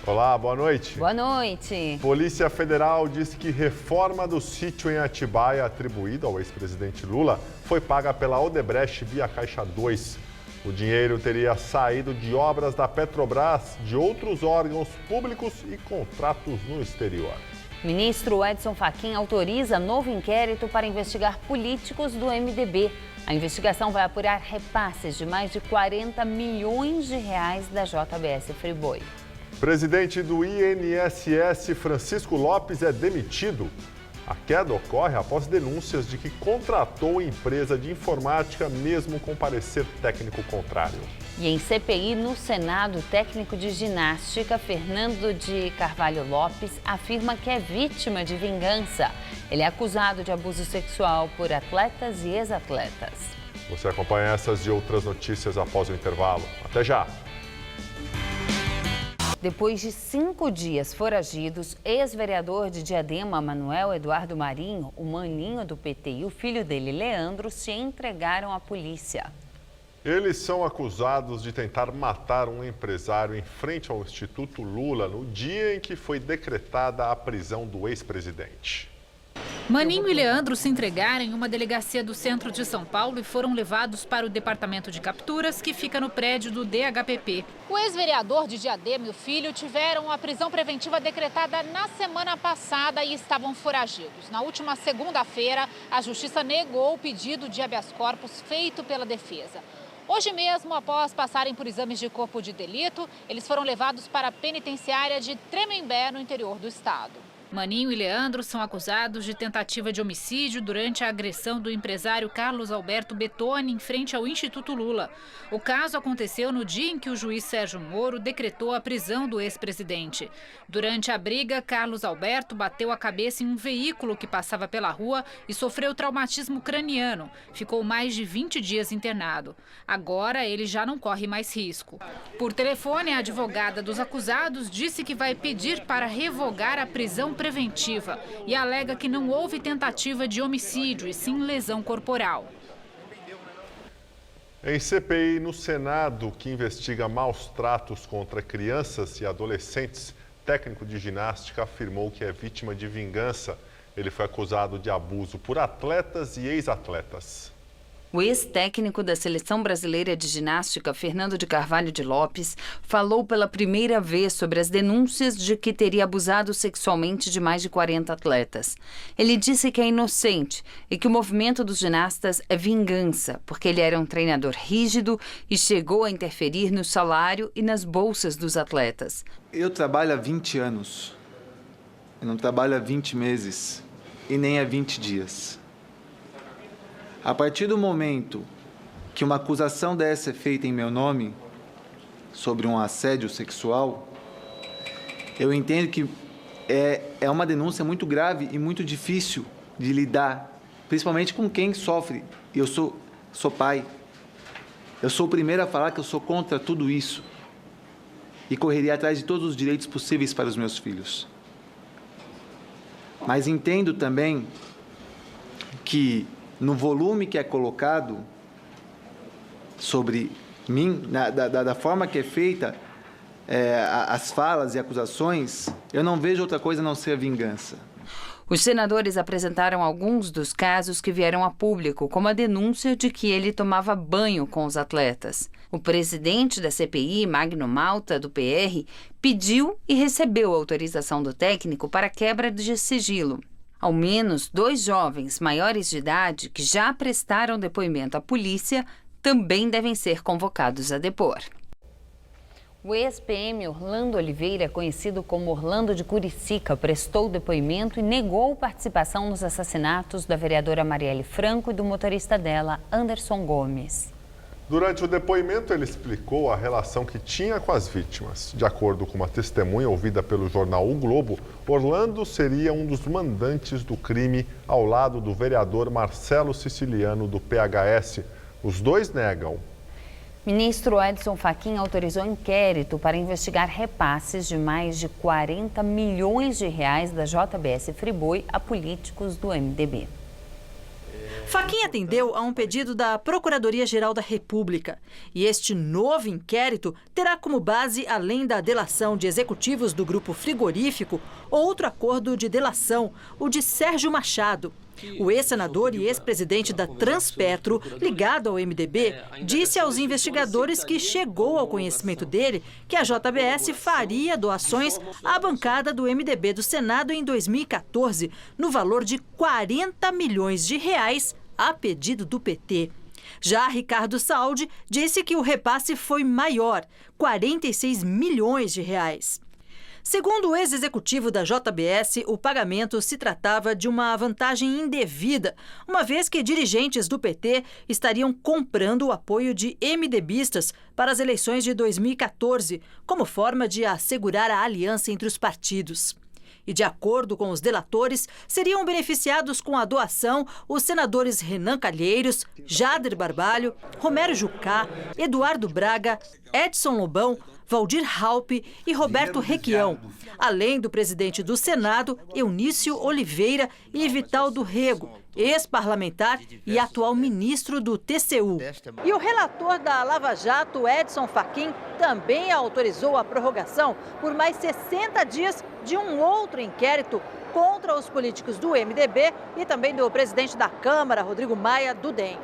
Olá, boa noite. Boa noite. Polícia Federal diz que reforma do sítio em Atibaia, atribuída ao ex-presidente Lula, foi paga pela Odebrecht via Caixa 2. O dinheiro teria saído de obras da Petrobras, de outros órgãos públicos e contratos no exterior. Ministro Edson Fachin autoriza novo inquérito para investigar políticos do MDB. A investigação vai apurar repasses de mais de 40 milhões de reais da JBS Friboi. Presidente do INSS, Francisco Lopes, é demitido. A queda ocorre após denúncias de que contratou empresa de informática mesmo com parecer técnico contrário. E em CPI, no Senado, o técnico de ginástica, Fernando de Carvalho Lopes, afirma que é vítima de vingança. Ele é acusado de abuso sexual por atletas e ex-atletas. Você acompanha essas e outras notícias após o intervalo. Até já! Depois de 5 dias foragidos, ex-vereador de Diadema, Manuel Eduardo Marinho, o maninho do PT e o filho dele, Leandro, se entregaram à polícia. Eles são acusados de tentar matar um empresário em frente ao Instituto Lula no dia em que foi decretada a prisão do ex-presidente. Maninho e Leandro se entregaram em uma delegacia do centro de São Paulo e foram levados para o departamento de capturas, que fica no prédio do DHPP. O ex-vereador de Diadema e o filho tiveram a prisão preventiva decretada na semana passada e estavam foragidos. Na última segunda-feira, a Justiça negou o pedido de habeas corpus feito pela defesa. Hoje mesmo, após passarem por exames de corpo de delito, eles foram levados para a penitenciária de Tremembé, no interior do estado. Maninho e Leandro são acusados de tentativa de homicídio durante a agressão do empresário Carlos Alberto Bettoni em frente ao Instituto Lula. O caso aconteceu no dia em que o juiz Sérgio Moro decretou a prisão do ex-presidente. Durante a briga, Carlos Alberto bateu a cabeça em um veículo que passava pela rua e sofreu traumatismo craniano. Ficou mais de 20 dias internado. Agora, ele já não corre mais risco. Por telefone, a advogada dos acusados disse que vai pedir para revogar a prisão preventiva e alega que não houve tentativa de homicídio e sim lesão corporal. Em CPI no Senado, que investiga maus tratos contra crianças e adolescentes, técnico de ginástica afirmou que é vítima de vingança. Ele foi acusado de abuso por atletas e ex-atletas. O ex-técnico da Seleção Brasileira de Ginástica, Fernando de Carvalho de Lopes, falou pela primeira vez sobre as denúncias de que teria abusado sexualmente de mais de 40 atletas. Ele disse que é inocente e que o movimento dos ginastas é vingança, porque ele era um treinador rígido e chegou a interferir no salário e nas bolsas dos atletas. Eu trabalho há 20 anos. Eu não trabalho há 20 meses e nem há 20 dias. A partir do momento que uma acusação dessa é feita em meu nome, sobre um assédio sexual, eu entendo que é uma denúncia muito grave e muito difícil de lidar, principalmente com quem sofre. Eu sou pai. Eu sou o primeiro a falar que eu sou contra tudo isso e correria atrás de todos os direitos possíveis para os meus filhos. Mas entendo também que no volume que é colocado sobre mim, da forma que é feita as falas e acusações, eu não vejo outra coisa a não ser a vingança. Os senadores apresentaram alguns dos casos que vieram a público, como a denúncia de que ele tomava banho com os atletas. O presidente da CPI, Magno Malta, do PR, pediu e recebeu a autorização do técnico para a quebra de sigilo. Ao menos 2 jovens maiores de idade que já prestaram depoimento à polícia também devem ser convocados a depor. O ex-PM Orlando Oliveira, conhecido como Orlando de Curicica, prestou depoimento e negou participação nos assassinatos da vereadora Marielle Franco e do motorista dela, Anderson Gomes. Durante o depoimento, ele explicou a relação que tinha com as vítimas. De acordo com uma testemunha ouvida pelo jornal O Globo, Orlando seria um dos mandantes do crime ao lado do vereador Marcelo Siciliano, do PHS. Os dois negam. Ministro Edson Fachin autorizou inquérito para investigar repasses de mais de 40 milhões de reais da JBS Friboi a políticos do MDB. Fachin atendeu a um pedido da Procuradoria-Geral da República. E este novo inquérito terá como base, além da delação de executivos do grupo frigorífico, outro acordo de delação, o de Sérgio Machado. O ex-senador e ex-presidente da Transpetro, ligado ao MDB, disse aos investigadores que chegou ao conhecimento dele que a JBS faria doações à bancada do MDB do Senado em 2014, no valor de 40 milhões de reais a pedido do PT. Já Ricardo Saldi disse que o repasse foi maior, 46 milhões de reais. Segundo o ex-executivo da JBS, o pagamento se tratava de uma vantagem indevida, uma vez que dirigentes do PT estariam comprando o apoio de MDBistas para as eleições de 2014, como forma de assegurar a aliança entre os partidos. E, de acordo com os delatores, seriam beneficiados com a doação os senadores Renan Calheiros, Jader Barbalho, Romero Jucá, Eduardo Braga, Edson Lobão, Valdir Raupp e Roberto Requião, além do presidente do Senado, Eunício Oliveira, e Vitaldo Rego, ex-parlamentar e atual ministro do TCU. E o relator da Lava Jato, Edson Fachin, também autorizou a prorrogação por mais 60 dias de um outro inquérito contra os políticos do MDB e também do presidente da Câmara, Rodrigo Maia, do DEM.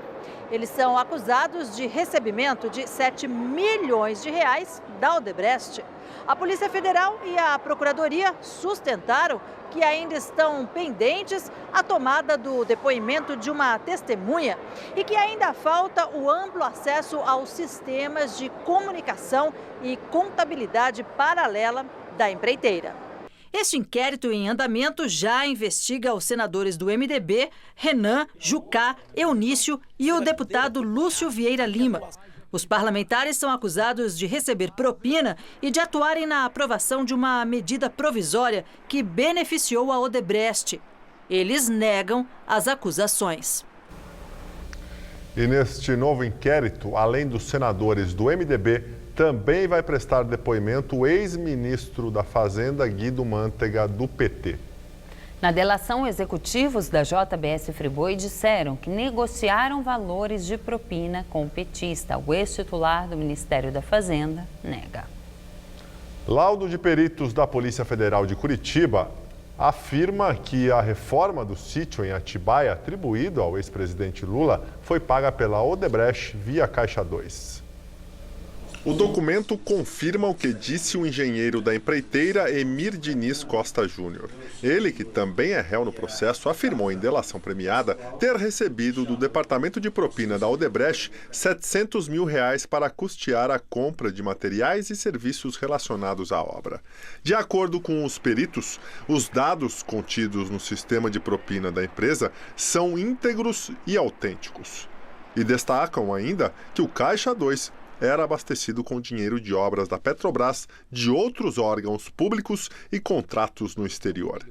Eles são acusados de recebimento de 7 milhões de reais da Odebrecht. A Polícia Federal e a Procuradoria sustentaram que ainda estão pendentes a tomada do depoimento de uma testemunha e que ainda falta o amplo acesso aos sistemas de comunicação e contabilidade paralela da empreiteira. Este inquérito em andamento já investiga os senadores do MDB, Renan, Jucá, Eunício e o deputado Lúcio Vieira Lima. Os parlamentares são acusados de receber propina e de atuarem na aprovação de uma medida provisória que beneficiou a Odebrecht. Eles negam as acusações. E neste novo inquérito, além dos senadores do MDB, também vai prestar depoimento o ex-ministro da Fazenda, Guido Mantega, do PT. Na delação, executivos da JBS Friboi disseram que negociaram valores de propina com o petista. O ex-titular do Ministério da Fazenda nega. Laudo de peritos da Polícia Federal de Curitiba afirma que a reforma do sítio em Atibaia, atribuído ao ex-presidente Lula, foi paga pela Odebrecht via Caixa 2. O documento confirma o que disse o engenheiro da empreiteira Emir Diniz Costa Júnior. Ele, que também é réu no processo, afirmou em delação premiada ter recebido do Departamento de Propina da Odebrecht 700 mil reais para custear a compra de materiais e serviços relacionados à obra. De acordo com os peritos, os dados contidos no sistema de propina da empresa são íntegros e autênticos. E destacam ainda que o Caixa 2 era abastecido com dinheiro de obras da Petrobras, de outros órgãos públicos e contratos no exterior.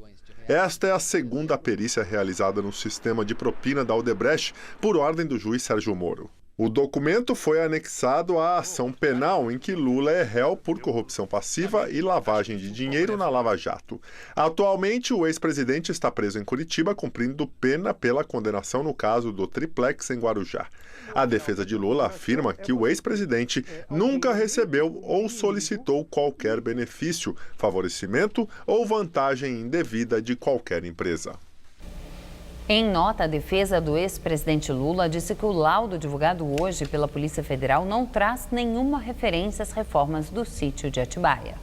Esta é a segunda perícia realizada no sistema de propina da Odebrecht por ordem do juiz Sérgio Moro. O documento foi anexado à ação penal em que Lula é réu por corrupção passiva e lavagem de dinheiro na Lava Jato. Atualmente, o ex-presidente está preso em Curitiba, cumprindo pena pela condenação no caso do Triplex em Guarujá. A defesa de Lula afirma que o ex-presidente nunca recebeu ou solicitou qualquer benefício, favorecimento ou vantagem indevida de qualquer empresa. Em nota, a defesa do ex-presidente Lula disse que o laudo divulgado hoje pela Polícia Federal não traz nenhuma referência às reformas do sítio de Atibaia.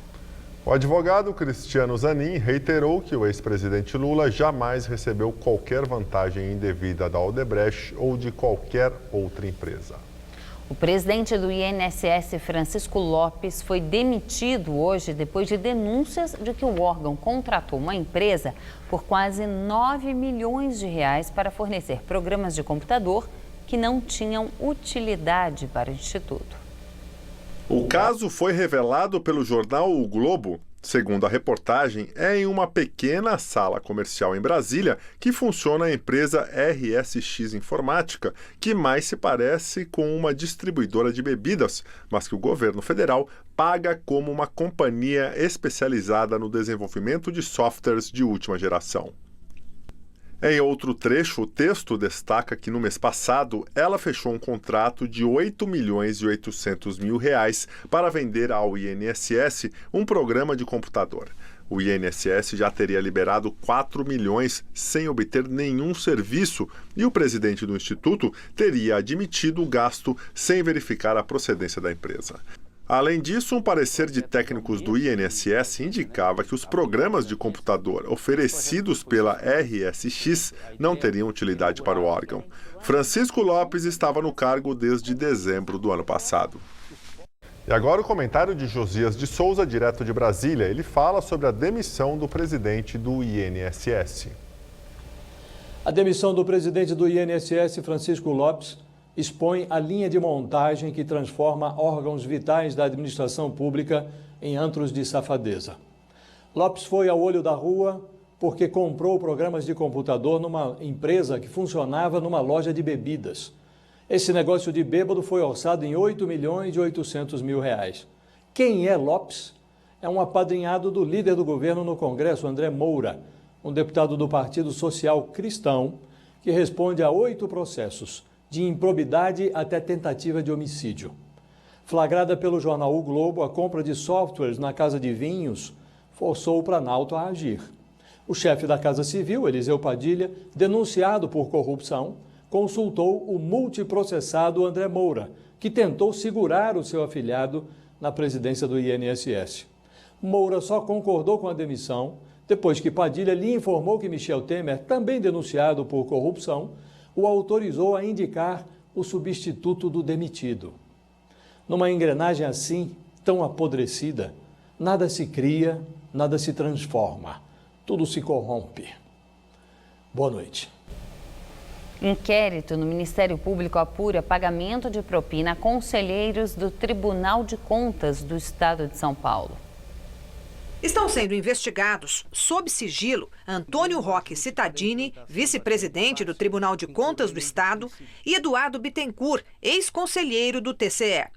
O advogado Cristiano Zanin reiterou que o ex-presidente Lula jamais recebeu qualquer vantagem indevida da Odebrecht ou de qualquer outra empresa. O presidente do INSS, Francisco Lopes, foi demitido hoje depois de denúncias de que o órgão contratou uma empresa por quase 9 milhões de reais para fornecer programas de computador que não tinham utilidade para o Instituto. O caso foi revelado pelo jornal O Globo. Segundo a reportagem, é em uma pequena sala comercial em Brasília que funciona a empresa RSX Informática, que mais se parece com uma distribuidora de bebidas, mas que o governo federal paga como uma companhia especializada no desenvolvimento de softwares de última geração. Em outro trecho, o texto destaca que no mês passado ela fechou um contrato de R$8.800.000 para vender ao INSS um programa de computador. O INSS já teria liberado 4 milhões sem obter nenhum serviço e o presidente do Instituto teria admitido o gasto sem verificar a procedência da empresa. Além disso, um parecer de técnicos do INSS indicava que os programas de computador oferecidos pela RSX não teriam utilidade para o órgão. Francisco Lopes estava no cargo desde dezembro do ano passado. E agora o comentário de Josias de Souza, direto de Brasília. Ele fala sobre a demissão do presidente do INSS. A demissão do presidente do INSS, Francisco Lopes, expõe a linha de montagem que transforma órgãos vitais da administração pública em antros de safadeza. Lopes foi ao olho da rua porque comprou programas de computador numa empresa que funcionava numa loja de bebidas. Esse negócio de bêbado foi orçado em R$8.800.000. Quem é Lopes? É um apadrinhado do líder do governo no Congresso, André Moura, um deputado do Partido Social Cristão, que responde a 8 processos, de improbidade até tentativa de homicídio. Flagrada pelo jornal O Globo, a compra de softwares na Casa de Vinhos forçou o Planalto a agir. O chefe da Casa Civil, Eliseu Padilha, denunciado por corrupção, consultou o multiprocessado André Moura, que tentou segurar o seu afilhado na presidência do INSS. Moura só concordou com a demissão depois que Padilha lhe informou que Michel Temer, também denunciado por corrupção, o autorizou a indicar o substituto do demitido. Numa engrenagem assim, tão apodrecida, nada se cria, nada se transforma, tudo se corrompe. Boa noite. Inquérito no Ministério Público apura pagamento de propina a conselheiros do Tribunal de Contas do Estado de São Paulo. Estão sendo investigados, sob sigilo, Antônio Roque Cittadini, vice-presidente do Tribunal de Contas do Estado, e Eduardo Bittencourt, ex-conselheiro do TCE.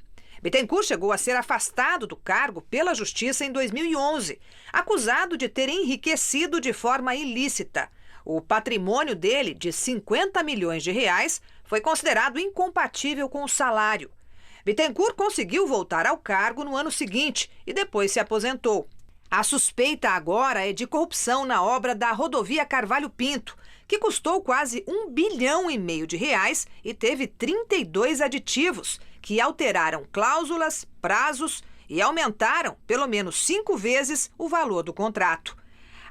Bittencourt chegou a ser afastado do cargo pela Justiça em 2011, acusado de ter enriquecido de forma ilícita. O patrimônio dele, de R$50 milhões, foi considerado incompatível com o salário. Bittencourt conseguiu voltar ao cargo no ano seguinte e depois se aposentou. A suspeita agora é de corrupção na obra da rodovia Carvalho Pinto, que custou quase R$1,5 bilhão e teve 32 aditivos, que alteraram cláusulas, prazos e aumentaram pelo menos 5 vezes o valor do contrato.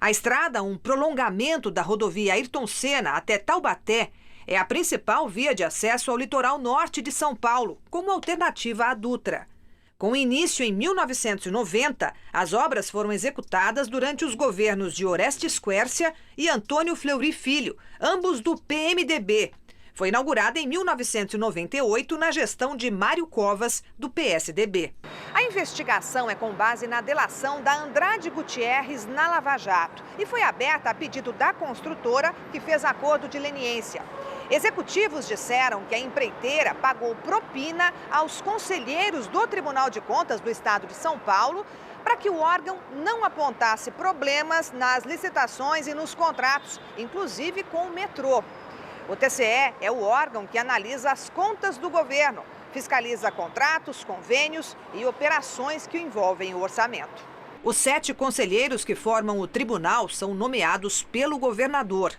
A estrada, um prolongamento da rodovia Ayrton Senna até Taubaté, é a principal via de acesso ao litoral norte de São Paulo, como alternativa à Dutra. Com início em 1990, as obras foram executadas durante os governos de Orestes Quércia e Antônio Fleury Filho, ambos do PMDB. Foi inaugurada em 1998 na gestão de Mário Covas, do PSDB. A investigação é com base na delação da Andrade Gutierrez na Lava Jato e foi aberta a pedido da construtora que fez acordo de leniência. Executivos disseram que a empreiteira pagou propina aos conselheiros do Tribunal de Contas do Estado de São Paulo para que o órgão não apontasse problemas nas licitações e nos contratos, inclusive com o metrô. O TCE é o órgão que analisa as contas do governo, fiscaliza contratos, convênios e operações que envolvem o orçamento. Os 7 conselheiros que formam o tribunal são nomeados pelo governador.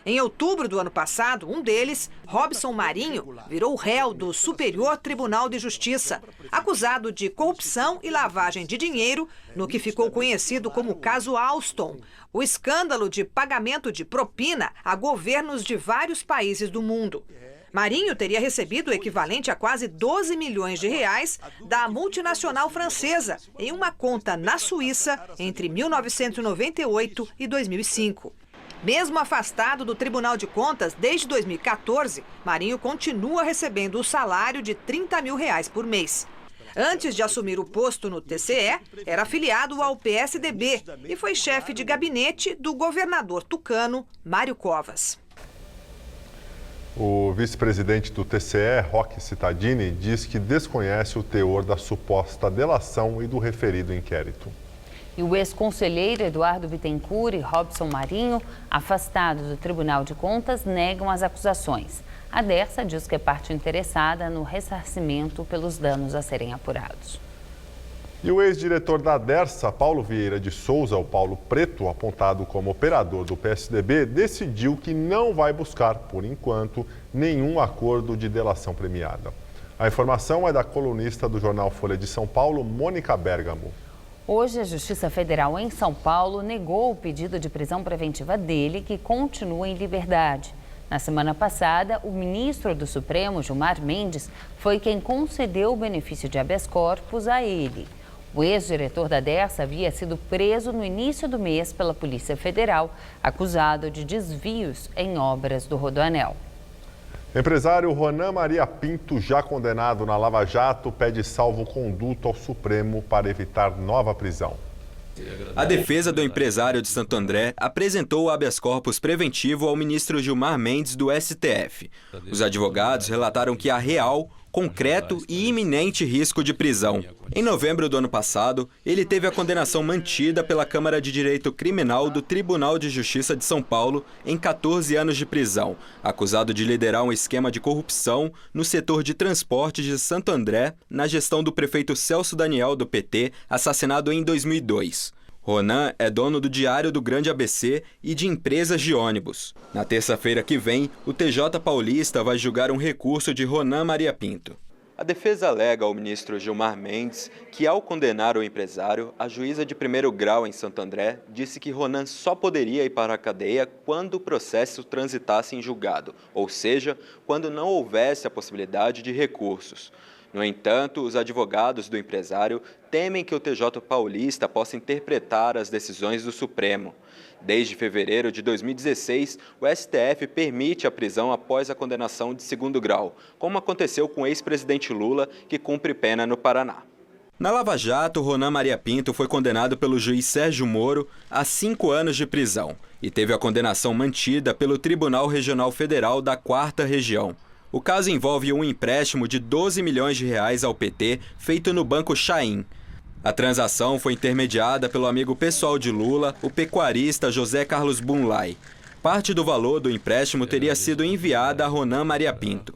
Em outubro do ano passado, um deles, Robson Marinho, virou réu do Superior Tribunal de Justiça, acusado de corrupção e lavagem de dinheiro no que ficou conhecido como caso Alstom, o escândalo de pagamento de propina a governos de vários países do mundo. Marinho teria recebido o equivalente a quase R$12 milhões da multinacional francesa em uma conta na Suíça entre 1998 e 2005. Mesmo afastado do Tribunal de Contas desde 2014, Marinho continua recebendo o salário de R$30 mil por mês. Antes de assumir o posto no TCE, era afiliado ao PSDB e foi chefe de gabinete do governador tucano, Mário Covas. O vice-presidente do TCE, Roque Cittadini, diz que desconhece o teor da suposta delação e do referido inquérito. E o ex-conselheiro Eduardo Bittencourt e Robson Marinho, afastados do Tribunal de Contas, negam as acusações. A Dersa diz que é parte interessada no ressarcimento pelos danos a serem apurados. E o ex-diretor da Dersa, Paulo Vieira de Souza, o Paulo Preto, apontado como operador do PSDB, decidiu que não vai buscar, por enquanto, nenhum acordo de delação premiada. A informação é da colunista do jornal Folha de São Paulo, Mônica Bergamo. Hoje, a Justiça Federal em São Paulo negou o pedido de prisão preventiva dele, que continua em liberdade. Na semana passada, o ministro do Supremo, Gilmar Mendes, foi quem concedeu o benefício de habeas corpus a ele. O ex-diretor da Dersa havia sido preso no início do mês pela Polícia Federal, acusado de desvios em obras do Rodoanel. Empresário Ronan Maria Pinto, já condenado na Lava Jato, pede salvo-conduto ao Supremo para evitar nova prisão. A defesa do empresário de Santo André apresentou o habeas corpus preventivo ao ministro Gilmar Mendes do STF. Os advogados relataram que há real, concreto e iminente risco de prisão. Em novembro do ano passado, ele teve a condenação mantida pela Câmara de Direito Criminal do Tribunal de Justiça de São Paulo em 14 anos de prisão, acusado de liderar um esquema de corrupção no setor de transportes de Santo André, na gestão do prefeito Celso Daniel, do PT, assassinado em 2002. Ronan é dono do Diário do Grande ABC e de empresas de ônibus. Na terça-feira que vem, o TJ paulista vai julgar um recurso de Ronan Maria Pinto. A defesa alega ao ministro Gilmar Mendes que, ao condenar o empresário, a juíza de primeiro grau em Santo André disse que Ronan só poderia ir para a cadeia quando o processo transitasse em julgado, ou seja, quando não houvesse a possibilidade de recursos. No entanto, os advogados do empresário temem que o TJ paulista possa interpretar as decisões do Supremo. Desde fevereiro de 2016, o STF permite a prisão após a condenação de segundo grau, como aconteceu com o ex-presidente Lula, que cumpre pena no Paraná. Na Lava Jato, Ronan Maria Pinto foi condenado pelo juiz Sérgio Moro a 5 anos de prisão e teve a condenação mantida pelo Tribunal Regional Federal da 4ª Região. O caso envolve um empréstimo de 12 milhões de reais ao PT feito no Banco Chaim. A transação foi intermediada pelo amigo pessoal de Lula, o pecuarista José Carlos Bunlai. Parte do valor do empréstimo teria sido enviada a Ronan Maria Pinto.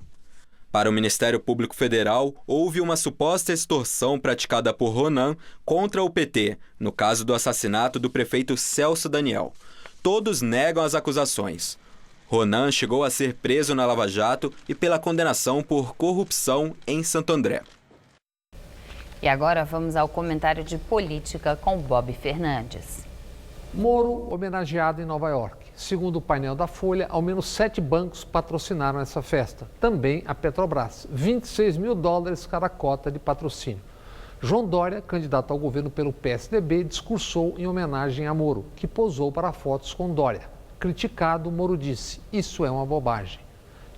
Para o Ministério Público Federal, houve uma suposta extorsão praticada por Ronan contra o PT, no caso do assassinato do prefeito Celso Daniel. Todos negam as acusações. Ronan chegou a ser preso na Lava Jato e pela condenação por corrupção em Santo André. E agora vamos ao comentário de política com Bob Fernandes. Moro homenageado em Nova York. Segundo o painel da Folha, ao menos 7 bancos patrocinaram essa festa. Também a Petrobras, $26 mil cada cota de patrocínio. João Dória, candidato ao governo pelo PSDB, discursou em homenagem a Moro, que posou para fotos com Dória. Criticado, Moro disse, isso é uma bobagem.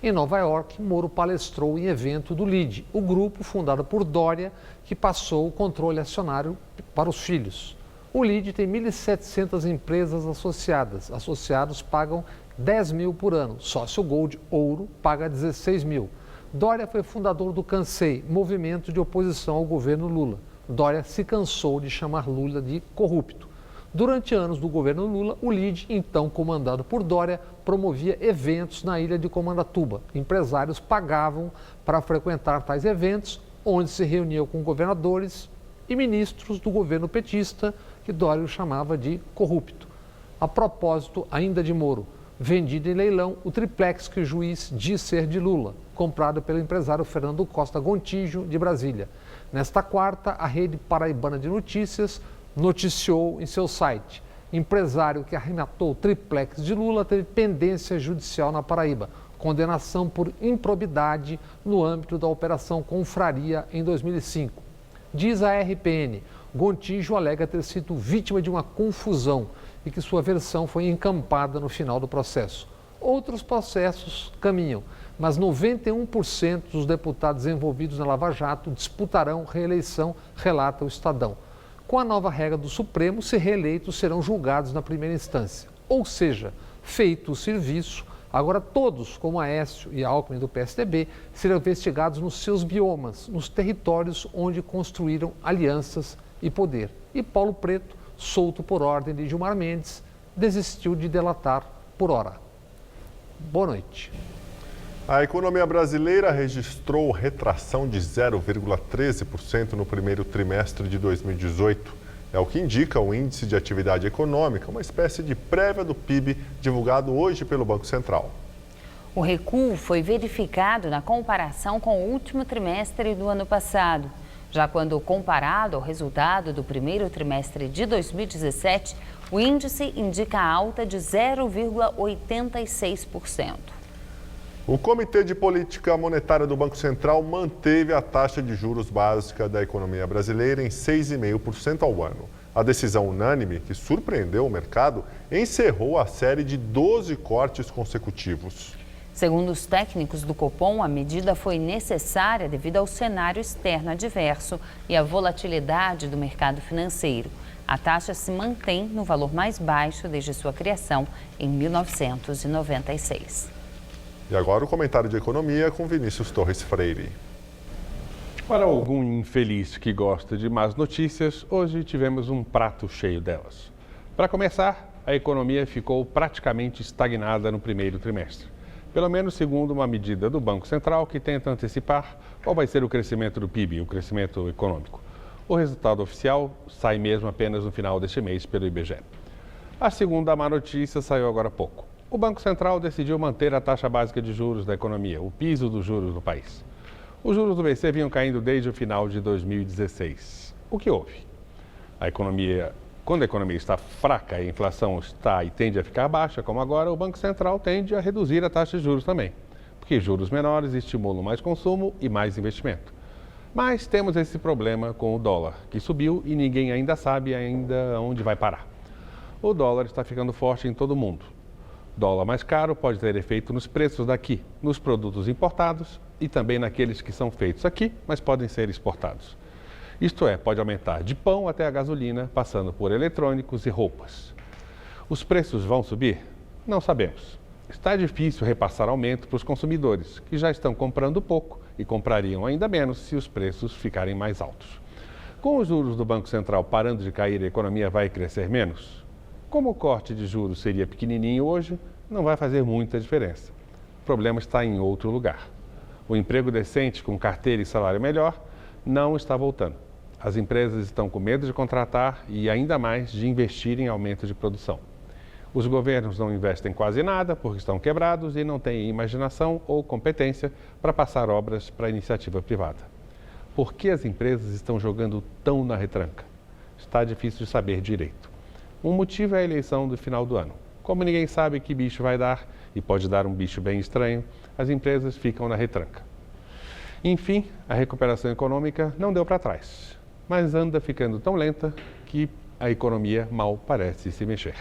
Em Nova York, Moro palestrou em evento do LIDE, o grupo fundado por Dória, que passou o controle acionário para os filhos. O LIDE tem 1.700 empresas associadas. Associados pagam 10 mil por ano. Sócio Gold Ouro paga 16 mil. Dória foi fundador do CANSEI, movimento de oposição ao governo Lula. Dória se cansou de chamar Lula de corrupto. Durante anos do governo Lula, o LIDE, então comandado por Dória, promovia eventos na ilha de Comandatuba. Empresários pagavam para frequentar tais eventos, onde se reuniam com governadores e ministros do governo petista, que Dória chamava de corrupto. A propósito, ainda de Moro, vendido em leilão o triplex que o juiz diz ser de Lula, comprado pelo empresário Fernando Costa Gontijo, de Brasília. Nesta quarta, a Rede Paraibana de Notícias noticiou em seu site: empresário que arrematou o triplex de Lula teve pendência judicial na Paraíba, condenação por improbidade no âmbito da Operação Confraria em 2005. Diz a RPN, Gontijo alega ter sido vítima de uma confusão e que sua versão foi encampada no final do processo. Outros processos caminham, mas 91% dos deputados envolvidos na Lava Jato disputarão reeleição, relata o Estadão. Com a nova regra do Supremo, se reeleitos serão julgados na primeira instância. Ou seja, feito o serviço, agora todos, como Aécio e Alckmin do PSDB, serão investigados nos seus biomas, nos territórios onde construíram alianças e poder. E Paulo Preto solto por ordem de Gilmar Mendes, desistiu de delatar por hora. Boa noite. A economia brasileira registrou retração de 0,13% no primeiro trimestre de 2018. É o que indica o Índice de Atividade Econômica, uma espécie de prévia do PIB divulgado hoje pelo Banco Central. O recuo foi verificado na comparação com o último trimestre do ano passado. Já quando comparado ao resultado do primeiro trimestre de 2017, o índice indica alta de 0,86%. O Comitê de Política Monetária do Banco Central manteve a taxa de juros básica da economia brasileira em 6,5% ao ano. A decisão unânime, que surpreendeu o mercado, encerrou a série de 12 cortes consecutivos. Segundo os técnicos do Copom, a medida foi necessária devido ao cenário externo adverso e à volatilidade do mercado financeiro. A taxa se mantém no valor mais baixo desde sua criação em 1996. E agora o comentário de economia com Vinícius Torres Freire. Para algum infeliz que gosta de más notícias, hoje tivemos um prato cheio delas. Para começar, a economia ficou praticamente estagnada no primeiro trimestre. Pelo menos segundo uma medida do Banco Central que tenta antecipar qual vai ser o crescimento do PIB, o crescimento econômico. O resultado oficial sai mesmo apenas no final deste mês pelo IBGE. A segunda má notícia saiu agora há pouco. O Banco Central decidiu manter a taxa básica de juros da economia, o piso dos juros do país. Os juros do BC vinham caindo desde o final de 2016. O que houve? Quando a economia está fraca, a inflação está e tende a ficar baixa, como agora, o Banco Central tende a reduzir a taxa de juros também, porque juros menores estimulam mais consumo e mais investimento. Mas temos esse problema com o dólar, que subiu e ninguém ainda sabe onde vai parar. O dólar está ficando forte em todo o mundo. Dólar mais caro pode ter efeito nos preços daqui, nos produtos importados e também naqueles que são feitos aqui, mas podem ser exportados. Isto é, pode aumentar de pão até a gasolina, passando por eletrônicos e roupas. Os preços vão subir? Não sabemos. Está difícil repassar aumento para os consumidores, que já estão comprando pouco e comprariam ainda menos se os preços ficarem mais altos. Com os juros do Banco Central parando de cair, a economia vai crescer menos? Como o corte de juros seria pequenininho hoje, não vai fazer muita diferença. O problema está em outro lugar. O emprego decente com carteira e salário melhor não está voltando. As empresas estão com medo de contratar e ainda mais de investir em aumento de produção. Os governos não investem quase nada porque estão quebrados e não têm imaginação ou competência para passar obras para a iniciativa privada. Por que as empresas estão jogando tão na retranca? Está difícil de saber direito. Um motivo é a eleição do final do ano. Como ninguém sabe que bicho vai dar e pode dar um bicho bem estranho, as empresas ficam na retranca. Enfim, a recuperação econômica não deu para trás, mas anda ficando tão lenta que a economia mal parece se mexer.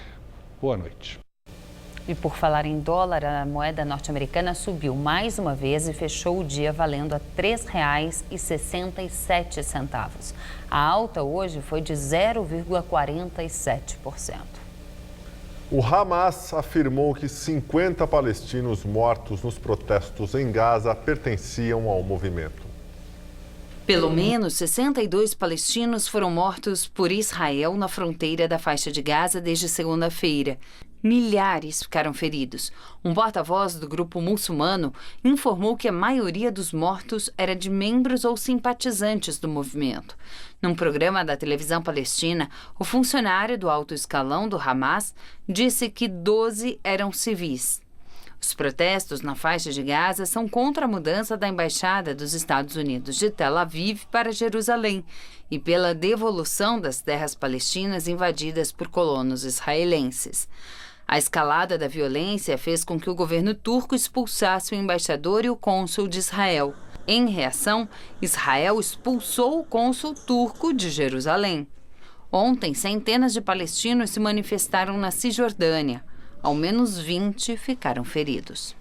Boa noite. E por falar em dólar, a moeda norte-americana subiu mais uma vez e fechou o dia valendo a R$ 3,67. A alta hoje foi de 0,47%. O Hamas afirmou que 50 palestinos mortos nos protestos em Gaza pertenciam ao movimento. Pelo menos 62 palestinos foram mortos por Israel na fronteira da faixa de Gaza desde segunda-feira. Milhares ficaram feridos. Um porta-voz do grupo muçulmano informou que a maioria dos mortos era de membros ou simpatizantes do movimento. Num programa da televisão palestina, o funcionário do alto escalão do Hamas disse que 12 eram civis. Os protestos na faixa de Gaza são contra a mudança da embaixada dos Estados Unidos de Tel Aviv para Jerusalém e pela devolução das terras palestinas invadidas por colonos israelenses. A escalada da violência fez com que o governo turco expulsasse o embaixador e o cônsul de Israel. Em reação, Israel expulsou o cônsul turco de Jerusalém. Ontem, centenas de palestinos se manifestaram na Cisjordânia. Ao menos 20 ficaram feridos.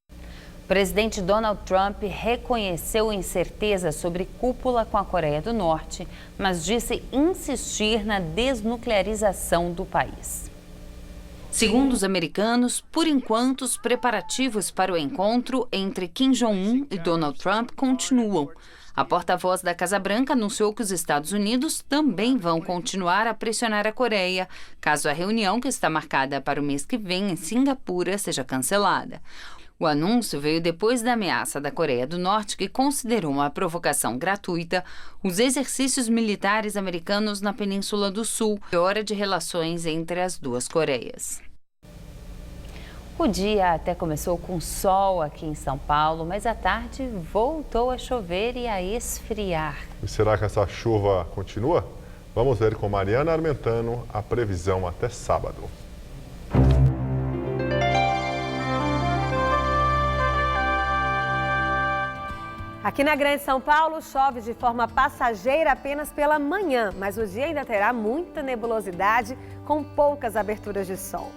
O presidente Donald Trump reconheceu incerteza sobre cúpula com a Coreia do Norte, mas disse insistir na desnuclearização do país. Segundo os americanos, por enquanto, os preparativos para o encontro entre Kim Jong-un e Donald Trump continuam. A porta-voz da Casa Branca anunciou que os Estados Unidos também vão continuar a pressionar a Coreia, caso a reunião que está marcada para o mês que vem em Singapura seja cancelada. O anúncio veio depois da ameaça da Coreia do Norte, que considerou uma provocação gratuita os exercícios militares americanos na Península do Sul, piora de relações entre as duas Coreias. O dia até começou com sol aqui em São Paulo, mas à tarde voltou a chover e a esfriar. E será que essa chuva continua? Vamos ver com Mariana Armentano a previsão até sábado. Aqui na Grande São Paulo, chove de forma passageira apenas pela manhã, mas o dia ainda terá muita nebulosidade com poucas aberturas de sol.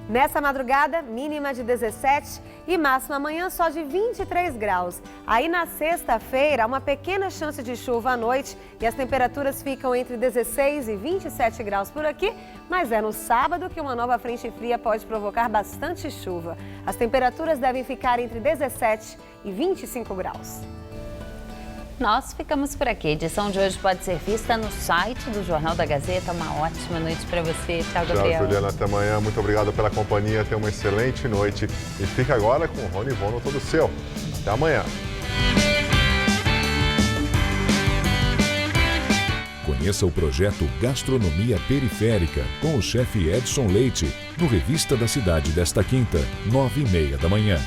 Nessa madrugada, mínima de 17 e máxima amanhã só de 23 graus. Aí na sexta-feira, há uma pequena chance de chuva à noite e as temperaturas ficam entre 16 e 27 graus por aqui, mas é no sábado que uma nova frente fria pode provocar bastante chuva. As temperaturas devem ficar entre 17 e 25 graus. Nós ficamos por aqui. A edição de hoje pode ser vista no site do Jornal da Gazeta. Uma ótima noite para você. Tchau, Gabriel. Tchau, Juliana. Até amanhã. Muito obrigado pela companhia. Tenha uma excelente noite. E fica agora com o Rony Von no Todo Seu. Até amanhã. Conheça o projeto Gastronomia Periférica com o chefe Edson Leite, no Revista da Cidade desta quinta, 9h30 da manhã.